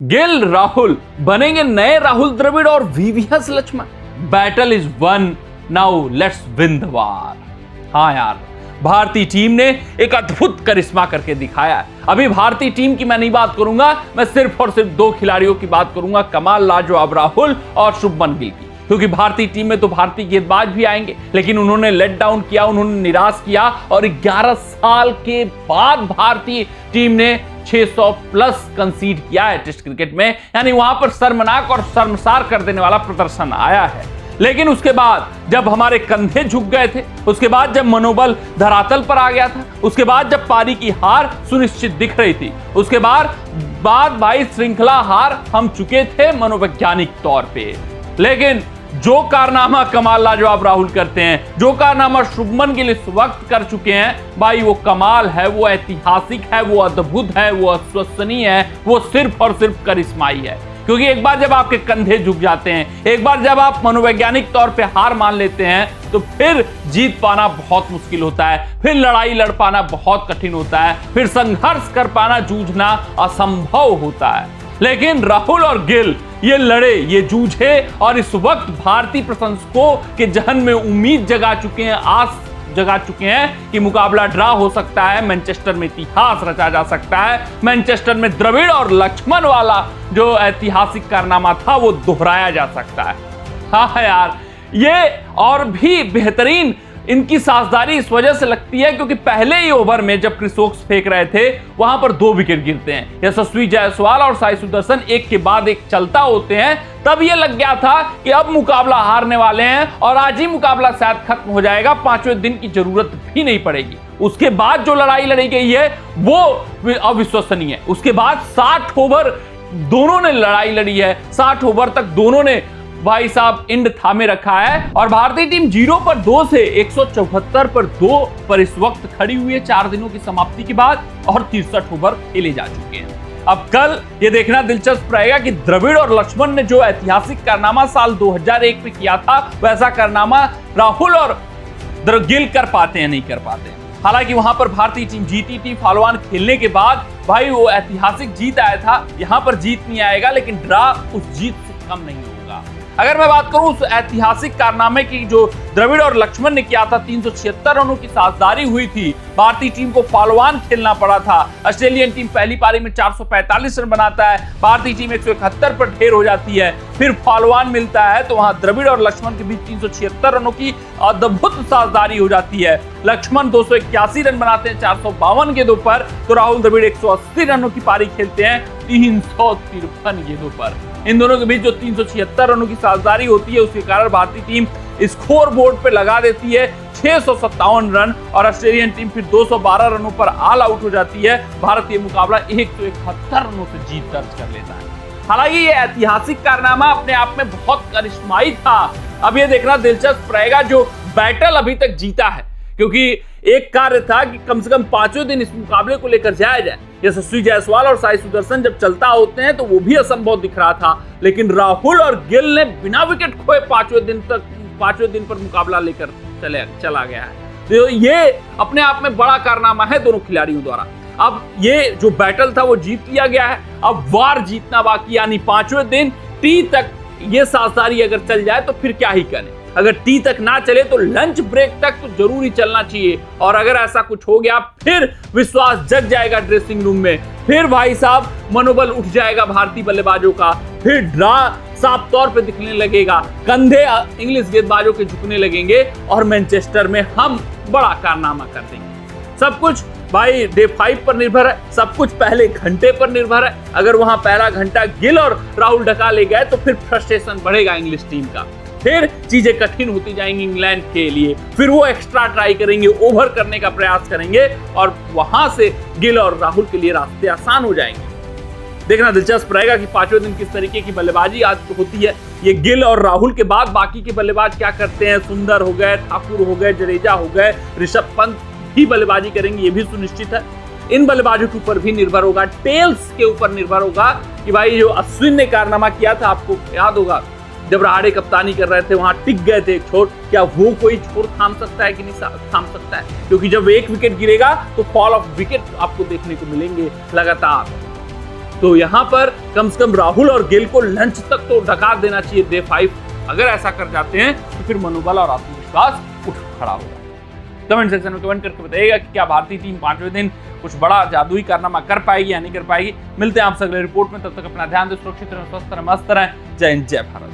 गिल राहुल बनेंगे नए राहुल द्रविड़ और VVS Laxman. Battle is won, now let's win the war. हाँ यार, भारतीय टीम ने एक अद्भुत करिश्मा करके दिखाया है। अभी भारतीय टीम की मैं नहीं बात करूंगा, मैं सिर्फ और सिर्फ दो खिलाड़ियों की बात करूंगा, कमाल लाजवाब राहुल और शुभमन गिल की। क्योंकि भारतीय टीम में तो भारतीय गेंदबाज भी आएंगे, लेकिन उन्होंने लेट डाउन किया, उन्होंने निराश किया और 11 साल के बाद भारतीय टीम ने 600 प्लस कंसीड किया है टेस्ट क्रिकेट में। यानी वहां पर शर्मनाक और शर्मसार कर देने वाला प्रदर्शन आया है। लेकिन उसके बाद जब हमारे कंधे झुक गए थे, उसके बाद जब मनोबल धरातल पर आ गया था, उसके बाद जब पारी की हार सुनिश्चित दिख रही थी, उसके बाद भाई श्रृंखला हार हम चुके थे मनोवैज्ञानिक तौर पे। लेकिन जो कारनामा कमाल लाजवाब राहुल करते हैं, जो कारनामा शुभमन गिल इस वक्त कर चुके हैं, भाई वो कमाल है, वो ऐतिहासिक है, वो अद्भुत है, वो अविश्वसनीय है, वो सिर्फ और सिर्फ करिश्माई है। क्योंकि एक बार जब आपके कंधे झुक जाते हैं, एक बार जब आप मनोवैज्ञानिक तौर पे हार मान लेते हैं, तो फिर जीत पाना बहुत मुश्किल होता है, फिर लड़ाई लड़ पाना बहुत कठिन होता है, फिर संघर्ष कर पाना, जूझना असंभव होता है। लेकिन राहुल और गिल ये लड़े, ये जूझे और इस वक्त भारतीय प्रशंसकों के जहन में उम्मीद जगा चुके हैं, आस जगा चुके हैं कि मुकाबला ड्रा हो सकता है, मैनचेस्टर में इतिहास रचा जा सकता है, मैनचेस्टर में द्रविड़ और लक्ष्मण वाला जो ऐतिहासिक कारनामा था वो दोहराया जा सकता है। हाँ यार, ये और भी बेहतरीन इनकी साझेदारी इस वजह से लगती है क्योंकि पहले ही ओवर में जब क्रिस वोक्स फेंक रहे थे, वहां पर 2 विकेट गिरते हैं, यशस्वी जायसवाल और साई सुदर्शन एक के बाद एक चलता होते हैं। तब ये लग गया था कि अब मुकाबला हारने वाले हैं और आज ही मुकाबला शायद खत्म हो जाएगा, 5वें दिन की जरूरत भी नहीं पड़ेगी। उसके बाद जो लड़ाई लड़ी गई है वो अविश्वसनीय है। उसके बाद 60 ओवर दोनों ने लड़ाई लड़ी है, 60 ओवर तक दोनों ने भाई साहब इंड थामे रखा है और भारतीय टीम 0 पर 2 से 174 पर 2 पर इस वक्त खड़ी हुई है 4 दिनों की समाप्ति के बाद और 63 ओवर खेले जा चुके हैं। अब कल ये देखना दिलचस्प रहेगा कि द्रविड़ और लक्ष्मण ने जो ऐतिहासिक कारनामा साल 2001 में किया था, वैसा कारनामा राहुल और गिल कर पाते हैं, नहीं कर पाते हैं। हालांकि वहां पर भारतीय टीम जीती थी, फॉलोऑन खेलने के बाद भाई वो ऐतिहासिक जीत आया था। यहां पर जीत नहीं आएगा, लेकिन ड्रा उस जीत से कम नहीं होगा। अगर मैं बात करूं उस ऐतिहासिक कारनामे की जो द्रविड़ और लक्ष्मण ने किया था, 376 रनों की साझेदारी हुई थी, भारतीय टीम को फॉलोऑन खेलना पड़ा था। ऑस्ट्रेलियन टीम पहली पारी में 445 रन बनाता है, भारतीय टीम 171 पर ढेर हो जाती है, फिर फॉलोऑन मिलता है तो वहां द्रविड़ और लक्ष्मण के बीच 376 रनों की अद्भुत साझेदारी हो जाती है। लक्ष्मण 281 रन बनाते हैं 452 गेंदों पर, तो राहुल द्रविड़ 180 रनों की पारी खेलते हैं 353 गेंदों पर। इन दोनों के बीच जो 376 रनों की साझेदारी होती है, उसके कारण भारतीय टीम स्कोर बोर्ड पे लगा देती है 657 रन और ऑस्ट्रेलियन टीम फिर 212 रनों पर ऑल आउट हो जाती है। भारतीय मुकाबला 171 रनों से जीत दर्ज कर लेता है। हालांकि ये ऐतिहासिक कारनामा अपने आप में बहुत करिश्माई था। अब ये देखना दिलचस्प रहेगा जो बैटल अभी तक जीता है, क्योंकि एक कार्य था कि कम से कम 5वें दिन इस मुकाबले को लेकर जाया जाए। यशस्वी जायसवाल और साई सुदर्शन जब चलता होते हैं तो वो भी असंभव दिख रहा था, लेकिन राहुल और गिल ने बिना विकेट खोए 5वें दिन पर मुकाबला लेकर चला गया है। तो ये अपने आप में बड़ा कारनामा है दोनों खिलाड़ियों द्वारा। अब ये जो बैटल था वो जीत लिया गया है, अब वार जीतना बाकी, यानी 5वें दिन टी तक ये साझेदारी अगर चल जाए तो फिर क्या ही करें। अगर टी तक ना चले तो लंच ब्रेक तक तो जरूरी चलना चाहिए, और अगर ऐसा कुछ हो गया फिर विश्वास जग जाएगा ड्रेसिंग रूम में, फिर भाई साहब मनोबल उठ जाएगा भारतीय बल्लेबाजों का, फिर ड्रा साफ तौर पे दिखने लगेगा, कंधे इंग्लिश गेंदबाजों के झुकने लगेंगे और मैनचेस्टर में हम बड़ा कारनामा कर देंगे। सब कुछ भाई डे 5 पर निर्भर है, सब कुछ पहले घंटे पर निर्भर है। अगर वहां पहला घंटा गिल और राहुल ढका ले गए तो फिर फ्रस्ट्रेशन बढ़ेगा इंग्लिश टीम का, फिर चीजें कठिन होती जाएंगी इंग्लैंड के लिए, फिर वो एक्स्ट्रा ट्राई करेंगे, ओवर करने का प्रयास करेंगे और वहां से गिल और राहुल के लिए रास्ते आसान हो जाएंगे। देखना दिलचस्प रहेगा कि 5वें दिन किस तरीके की बल्लेबाजी आज होती है। ये गिल और राहुल के बाद बाकी के बल्लेबाज क्या करते हैं, सुंदर हो गए, ठाकुर हो गए, जडेजा हो गए, ऋषभ पंत ही बल्लेबाजी करेंगे, ये भी सुनिश्चित है। इन बल्लेबाजों के ऊपर भी निर्भर होगा, टेल्स के ऊपर निर्भर होगा कि भाई जो अश्विन ने कारनामा किया था, आपको याद होगा जब रहाड़े कप्तानी कर रहे थे, वहां टिक गए थे एक छोर, क्या वो कोई छोर थाम सकता है कि नहीं थाम सकता है? क्योंकि जब एक विकेट गिरेगा तो फॉल ऑफ विकेट आपको देखने को मिलेंगे लगातार। तो यहाँ पर कम से कम राहुल और गिल को लंच तक तो डकार देना चाहिए डे 5। अगर ऐसा कर जाते हैं तो फिर मनोबल और आत्मविश्वास उठ खड़ा होगा। कमेंट सेक्शन में कमेंट करके बताइएगा कि क्या भारतीय टीम 5वें दिन कुछ बड़ा जादुई कारनामा कर पाएगी या नहीं कर पाएगी। मिलते हैं आपसे अगले रिपोर्ट में, तब तक अपना ध्यान दें, सुरक्षित रहें, स्वस्थ रहें, मस्त रहें। जय हिंद, जय भारत।